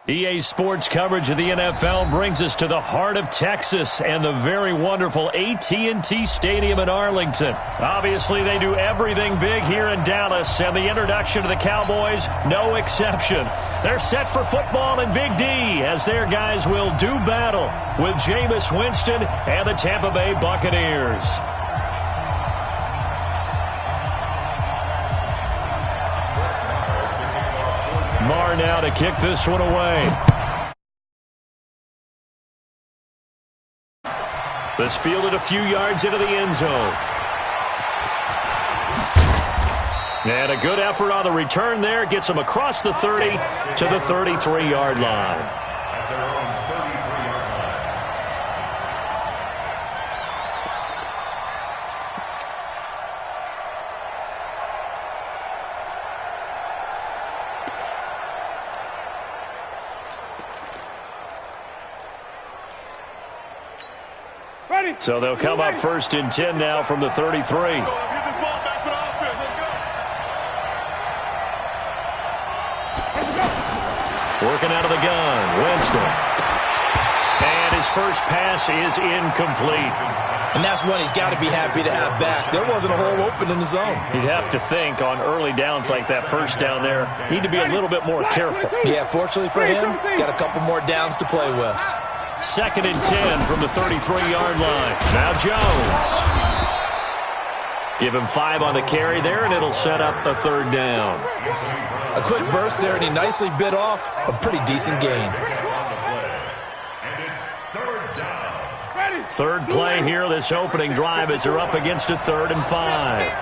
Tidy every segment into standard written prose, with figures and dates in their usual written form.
EA Sports coverage of the NFL brings us to the heart of Texas and the very wonderful AT&T Stadium in Arlington. Obviously, they do everything big here in Dallas, and the introduction to the Cowboys, no exception. They're set for football in Big D as their guys will do battle with Jameis Winston and the Tampa Bay Buccaneers. Marr now to kick this one away. This fielded a few yards into the end zone. And a good effort on the return there. Gets him across the 30 to the 33-yard line. So they'll come up 1st and 10 now from the 33. Working out of the gun, Winston. And his first pass is incomplete. And that's one he's got to be happy to have back. There wasn't a hole open in the zone. You'd have to think on early downs like that first down there, need to be a little bit more careful. Yeah, fortunately for him, got a couple more downs to play with. 2nd and 10 from the 33-yard line. Now Jones. Give him 5 on the carry there, and it'll set up a 3rd down. A quick burst there, and he nicely bit off a pretty decent gain. Third play here, this opening drive, as they're up against a 3rd and 5.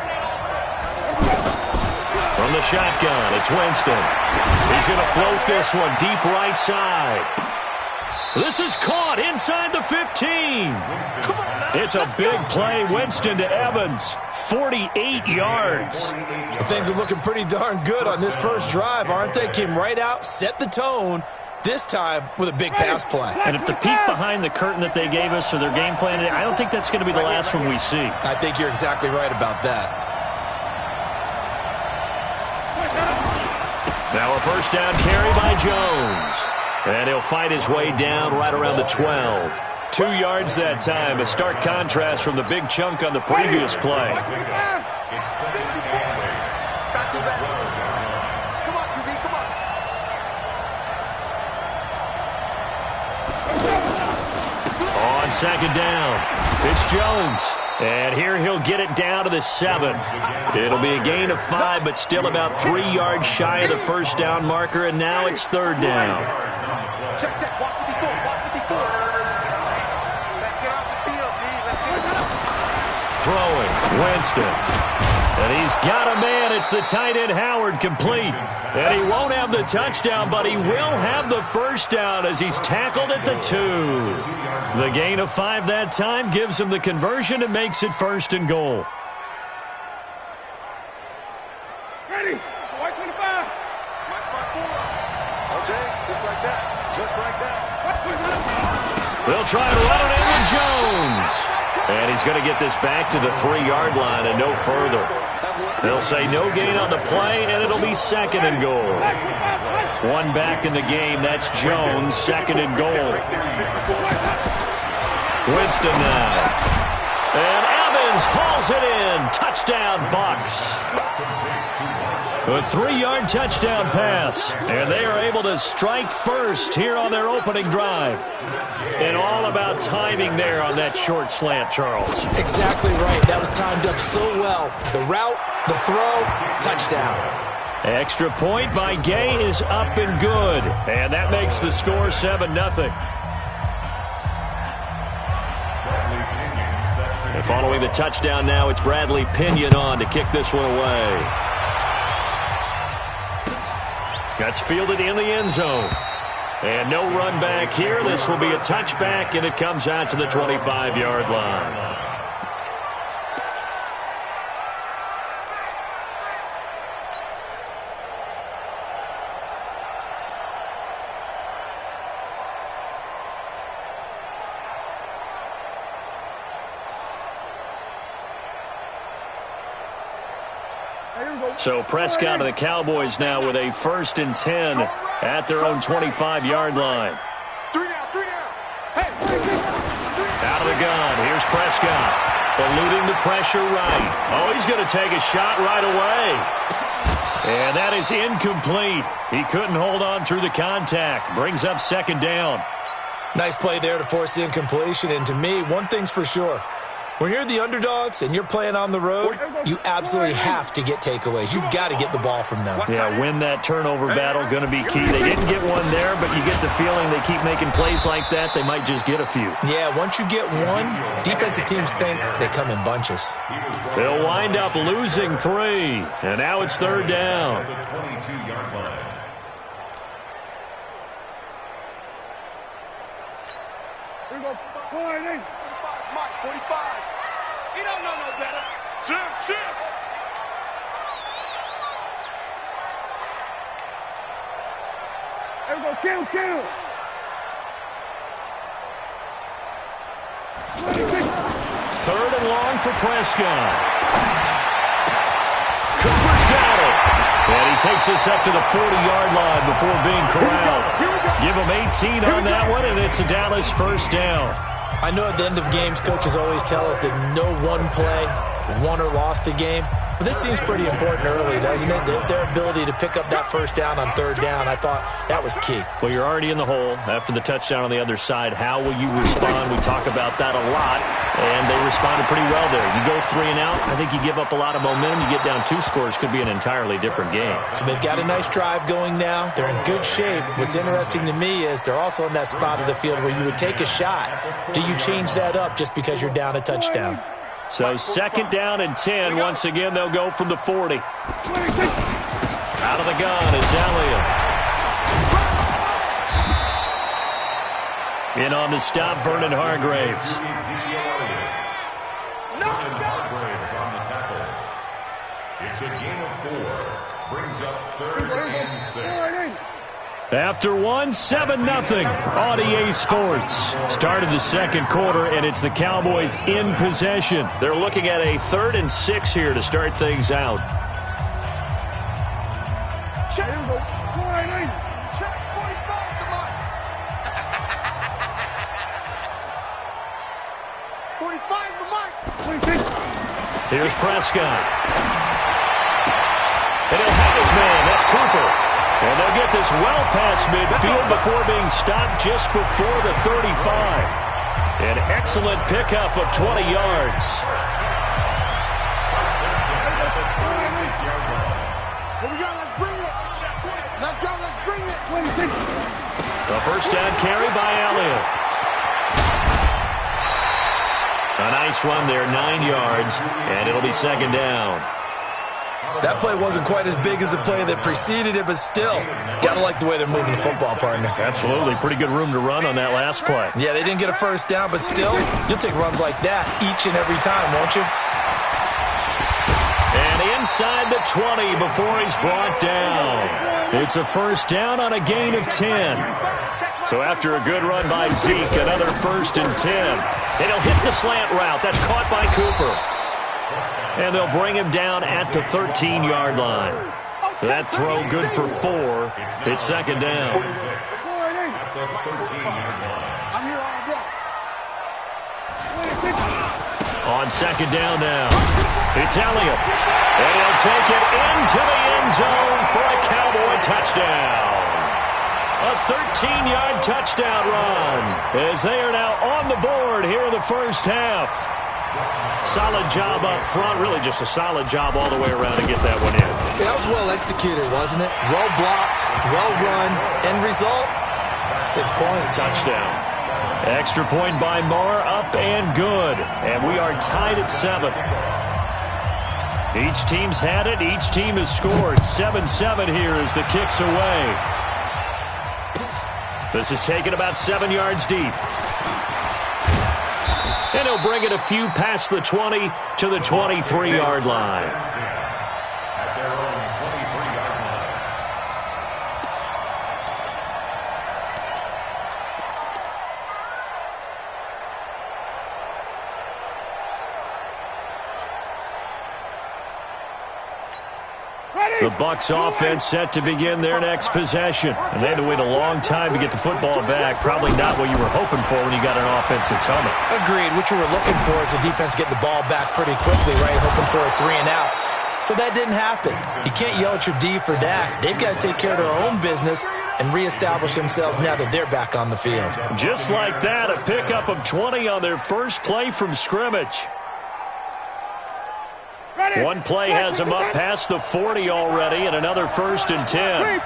From the shotgun, it's Winston. He's going to float this one deep right side. This is caught inside the 15. It's a big play. Winston to Evans. 48 yards. Well, things are looking pretty darn good on this first drive, aren't they? Came right out, set the tone, this time with a big pass play. And if the peek behind the curtain that they gave us or their game plan, I don't think that's going to be the last one we see. I think you're exactly right about that. Now a first down carry by Jones. And he'll fight his way down right around the 12. 2 yards that time, a stark contrast from the big chunk on the previous play. On 2nd down, it's Jones. And here he'll get it down to the 7. It'll be a gain of 5, but still about 3 yards shy of the first down marker, and now it's 3rd down. Check, check. Watch the before. Watch the before. Let's get off the field, D. Let's get it. Throwing, Winston. And he's got a man. It's the tight end, Howard, complete. And he won't have the touchdown, but he will have the first down as he's tackled at the 2. The gain of 5 that time gives him the conversion and makes it 1st and goal. Ready. White 25. White 4. Okay, just like that. Just like that. They'll try to run it in with Jones. And he's going to get this back to the 3-yard line and no further. They'll say no gain on the play, and it'll be 2nd and goal. One back in the game. That's Jones, 2nd and goal. Winston now. And Evans hauls it in. Touchdown, Bucs. A 3-yard touchdown pass. And they are able to strike first here on their opening drive. And all about timing there on that short slant, Charles. Exactly right. That was timed up so well. The route, the throw, touchdown. Extra point by Gay is up and good. And that makes the score 7-0. And following the touchdown now, it's Bradley Pinion on to kick this one away. That's fielded in the end zone. And no run back here. This will be a touchback, and it comes out to the 25-yard line. Here we So Prescott and the Cowboys now with a 1st and 10 at their own 25-yard line. 3 down, 3 down. Hey, Out of the gun, here's Prescott. Eluding the pressure right. Oh, he's going to take a shot right away. And that is incomplete. He couldn't hold on through the contact. Brings up 2nd down. Nice play there to force the incompletion. And to me, one thing's for sure. When you're the underdogs and you're playing on the road, you absolutely have to get takeaways. You've got to get the ball from them. Yeah, win that turnover battle, going to be key. They didn't get one there, but you get the feeling they keep making plays like that, they might just get a few. Yeah, once you get one, defensive teams think they come in bunches. They'll wind up losing 3, and now it's 3rd down. Here we go. 45, Mike, 45. He don't know no better. Shift. Here we go. Kill. 3rd and long for Prescott. Cooper's got it. And he takes us up to the 40-yard line before being corralled. Give him 18 on that one, and it's a Dallas 1st down. I know at the end of games, coaches always tell us that no one play won or lost a game. But this seems pretty important early, doesn't it? Their ability to pick up that 1st down on 3rd down, I thought that was key. Well, you're already in the hole after the touchdown on the other side. How will you respond? We talk about that a lot, and they responded pretty well there. You go 3 and out, I think you give up a lot of momentum. You get down 2 scores, could be an entirely different game. So they've got a nice drive going now. They're in good shape. What's interesting to me is they're also in that spot of the field where you would take a shot. Do you change that up just because you're down a touchdown? So 2nd down and 10. Once again, they'll go from the 40. Out of the gun, it's Elliott. In on the stop, Vernon Hargraves. It's a gain of 4. Brings up 3rd and 6. After 7-0 on EA Sports. Started the 2nd quarter, and it's the Cowboys in possession. They're looking at a 3rd and 6 here to start things out. Check. Check. 45 to Mike. 45 to Mike. Here's Prescott. And he'll have his man. That's Cooper. And they'll get this well past midfield before being stopped just before the 35. An excellent pickup of 20 yards. Here we go, let's bring it. Let's go, let's bring it. The 1st down carry by Elliott. A nice run there, 9 yards, and it'll be 2nd down. That play wasn't quite as big as the play that preceded it, but still, got to like the way they're moving the football, partner. Absolutely. Pretty good room to run on that last play. Yeah, they didn't get a 1st down, but still, you'll take runs like that each and every time, won't you? And inside the 20 before he's brought down. It's a 1st down on a gain of 10. So after a good run by Zeke, another 1st and 10. And he'll hit the slant route. That's caught by Cooper. And they'll bring him down at the 13-yard line. That throw good for 4. It's 2nd down. I'm here all day. On 2nd down now, it's Elliott. And he'll take it into the end zone for a Cowboy touchdown. A 13-yard touchdown run as they are now on the board here in the 1st half. Solid job up front, really just a solid job all the way around to get that one in. That was well executed, wasn't it? Well blocked, well run. End result, 6 points. Touchdown. Extra point by Marr, up and good. And we are tied at 7. Each team's had it. Each team has scored. 7-7 here as the kick's away. This is taken about 7 yards deep. And he'll bring it a few past the 20 to the 23-yard line. At their own 23-yard line. The Bucs offense set to begin their next possession. And they had to wait a long time to get the football back. Probably not what you were hoping for when you got an offense that's humming. Agreed. What you were looking for is the defense getting the ball back pretty quickly, right? Hoping for a 3-and-out. So that didn't happen. You can't yell at your D for that. They've got to take care of their own business and reestablish themselves now that they're back on the field. Just like that, a pickup of 20 on their first play from scrimmage. One play has them up past the 40 already, and another 1st and 10.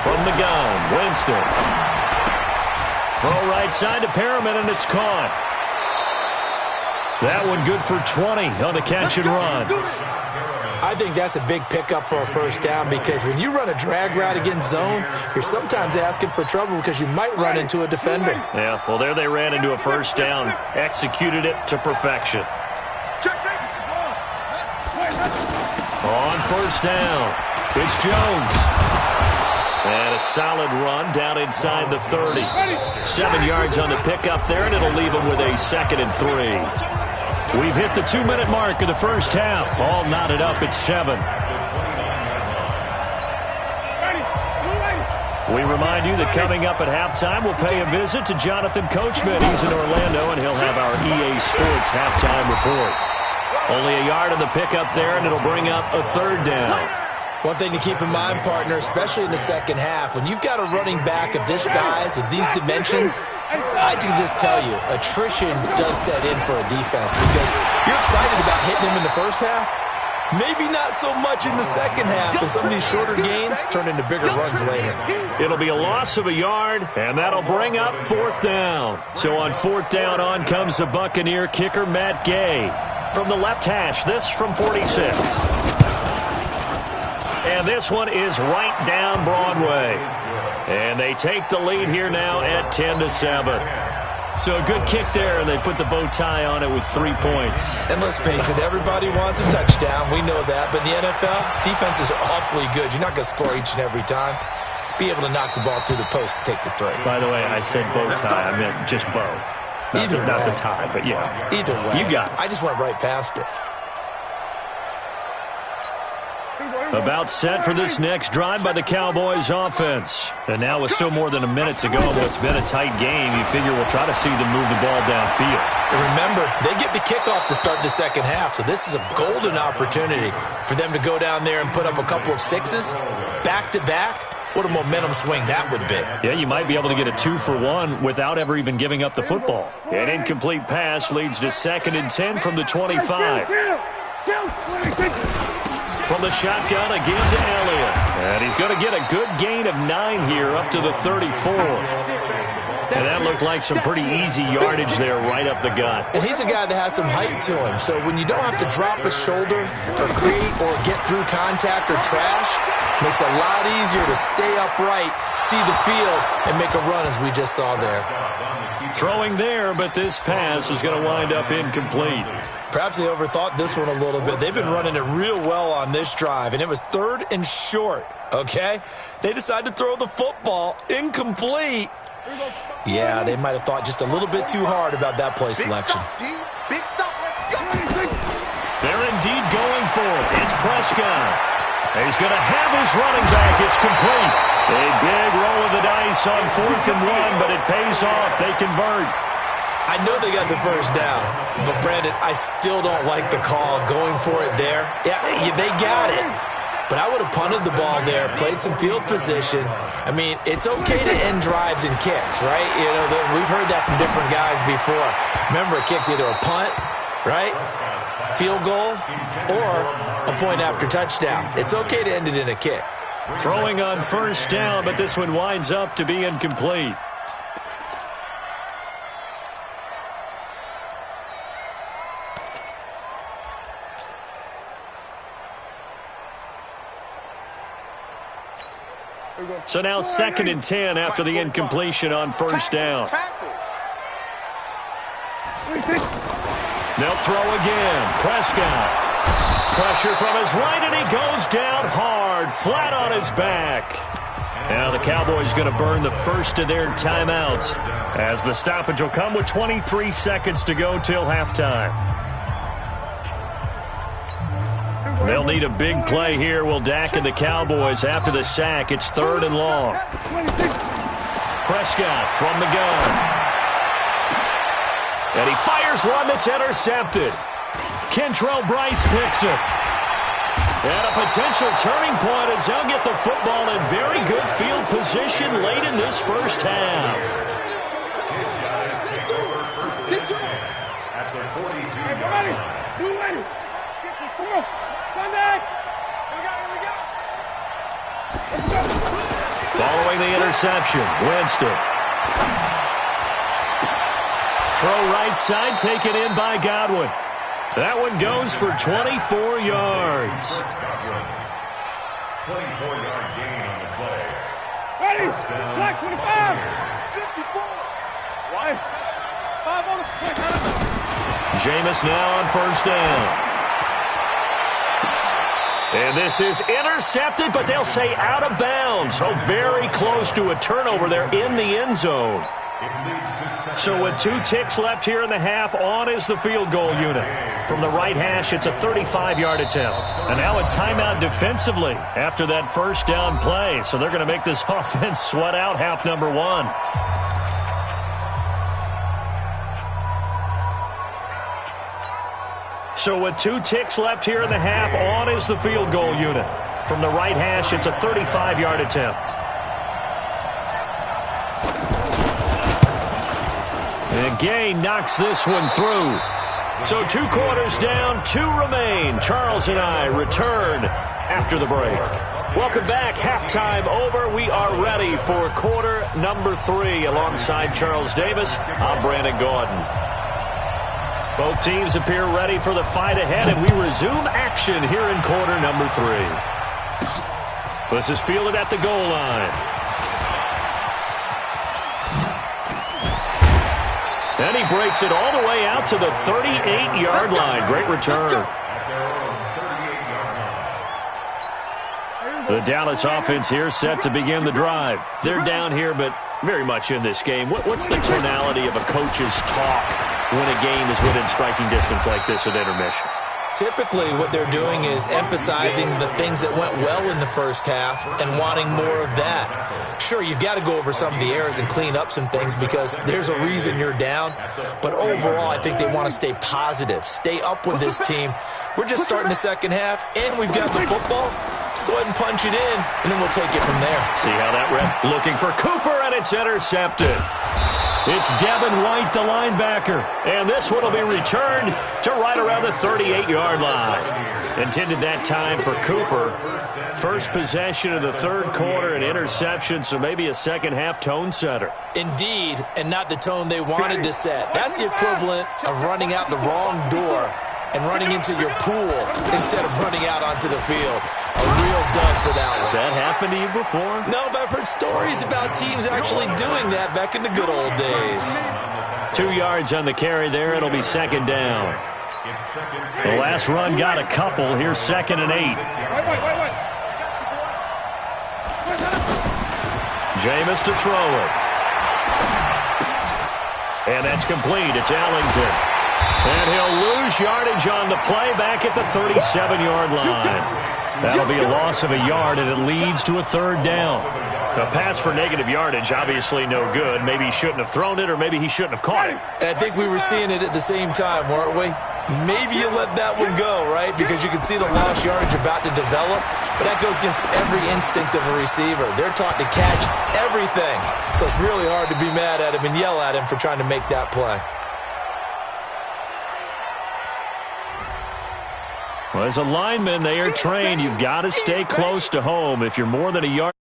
From the gun, Winston. Throw right side to Perriman, and it's caught. That one good for 20 on the catch and run. I think that's a big pickup for a first down because when you run a drag route against zone, you're sometimes asking for trouble because you might run into a defender. Yeah, well, there they ran into a first down. Executed it to perfection. On first down, it's Jones. And a solid run down inside the 30. 7 yards on the pickup there, and it'll leave them with a 2nd and 3. We've hit the 2-minute mark of the first half. All knotted up at 7. We remind you that coming up at halftime, we'll pay a visit to Jonathan Coachman. He's in Orlando, and he'll have our EA Sports halftime report. Only a yard on the pickup there, and it'll bring up a 3rd down. One thing to keep in mind, partner, especially in the second half, when you've got a running back of this size, of these dimensions, I can just tell you, attrition does set in for a defense because you're excited about hitting him in the first half. Maybe not so much in the second half, and some of these shorter gains turn into bigger runs later. It'll be a loss of a yard, and that'll bring up 4th down. So on 4th down, on comes the Buccaneer kicker, Matt Gay. From the left hash, this from 46. And this one is right down Broadway. And they take the lead here now at 10-7. So a good kick there, and they put the bow tie on it with 3 points. And let's face it, everybody wants a touchdown. We know that. But in the NFL, defense is awfully good. You're not going to score each and every time. Be able to knock the ball through the post and take the 3. By the way, I said bow tie. I meant just bow. Not the tie, but yeah. Either way. You got it. I just went right past it. About set for this next drive by the Cowboys offense. And now with still more than a minute to go in what's been a tight game, you figure we'll try to see them move the ball downfield. And remember, they get the kickoff to start the second half, so this is a golden opportunity for them to go down there and put up a couple of 6s back-to-back. What a momentum swing that would be. Yeah, you might be able to get a 2-for-1 without ever even giving up the football. An incomplete pass leads to 2nd and 10 from the 25. From the shotgun again to Elliott. And he's going to get a good gain of 9 here up to the 34. And that looked like some pretty easy yardage there right up the gut. And he's a guy that has some height to him. So when you don't have to drop a shoulder or create or get through contact or trash, makes it a lot easier to stay upright, see the field, and make a run as we just saw there. Throwing there, but this pass is going to wind up incomplete. Perhaps they overthought this one a little bit. They've been running it real well on this drive, and it was 3rd and short, okay? They decided to throw the football incomplete. Yeah, they might have thought just a little bit too hard about that play selection. Big stop, let's go. They're indeed going for it. It's Prescott. He's going to have his running back. It's complete. A big roll of the dice on 4th and 1, but it pays off. They convert. I know they got the first down, but Brandon, I still don't like the call going for it there. Yeah, they got it. But I would have punted the ball there, played some field position. I mean, it's okay to end drives and kicks, right? You know, we've heard that from different guys before. Remember, a kick's either a punt, right, field goal, or a point after touchdown. It's okay to end it in a kick. Throwing on first down, but this one winds up to be incomplete. So now 2nd and 10 after the incompletion on first down. They'll throw again. Prescott. Pressure from his right, and he goes down hard, flat on his back. Now the Cowboys going to burn the first of their timeouts as the stoppage will come with 23 seconds to go till halftime. They'll need a big play here, will Dak and the Cowboys. After the sack, it's 3rd and long. Prescott from the gun. And he fires one that's intercepted. Kentrell Brice picks it. And a potential turning point as they'll get the football in very good field position late in this first half. At the 42-yard line. Following the interception, Winston. Throw right side, taken in by Godwin. That one goes for 24 yards. 24-yard gain on the play. Ready? Black 25. 54. Why? 5 on the play. Jameis now on first down. And this is intercepted, but they'll say out of bounds. So very close to a turnover there in the end zone. So with 2 ticks left here in the half, on is the field goal unit. From the right hash, it's a 35-yard attempt. And now a timeout defensively after that first down play. So they're going to make this offense sweat out half number 1. So with 2 ticks left here in the half, on is the field goal unit. From the right hash, it's a 35-yard attempt. And Gay knocks this one through. So 2 quarters down, 2 remain. Charles and I return after the break. Welcome back. Halftime over. We are ready for quarter number 3. Alongside Charles Davis, I'm Brandon Gordon. Both teams appear ready for the fight ahead, and we resume action here in quarter number 3. This is fielded at the goal line. And he breaks it all the way out to the 38-yard line. Great return. The Dallas offense here set to begin the drive. They're down here, but very much in this game. What's the tonality of a coach's talk when a game is within striking distance like this at intermission? Typically, what they're doing is emphasizing the things that went well in the first half and wanting more of that. Sure, you've got to go over some of the errors and clean up some things because there's a reason you're down. But overall, I think they want to stay positive, stay up with this team. We're just starting the second half, and we've got the football. Let's go ahead and punch it in, and then we'll take it from there. See how that went? Looking for Cooper, and it's intercepted. It's Devin White, the linebacker. And this one will be returned to right around the 38-yard line. Intended that time for Cooper. First possession of the third quarter, an interception, so maybe a second-half tone setter. Indeed, and not the tone they wanted to set. That's the equivalent of running out the wrong door and running into your pool instead of running out onto the field. A real dud for that one. Has that happened to you before? No, but I've heard stories about teams actually doing that back in the good old days. 2 yards on the carry there. It'll be second down. The last run got a couple. Here's 2nd and 8. Jameis to throw it. And that's complete. It's Ellington. And he'll lose yardage on the play back at the 37-yard line. That'll be a loss of a yard, and it leads to a third down. A pass for negative yardage, obviously no good. Maybe he shouldn't have thrown it, or maybe he shouldn't have caught it. And I think we were seeing it at the same time, weren't we? Maybe you let that one go, right? Because you can see the lost yardage about to develop. But that goes against every instinct of a receiver. They're taught to catch everything. So it's really hard to be mad at him and yell at him for trying to make that play. Well, as a lineman, they are trained. You've got to stay close to home. If you're more than a yard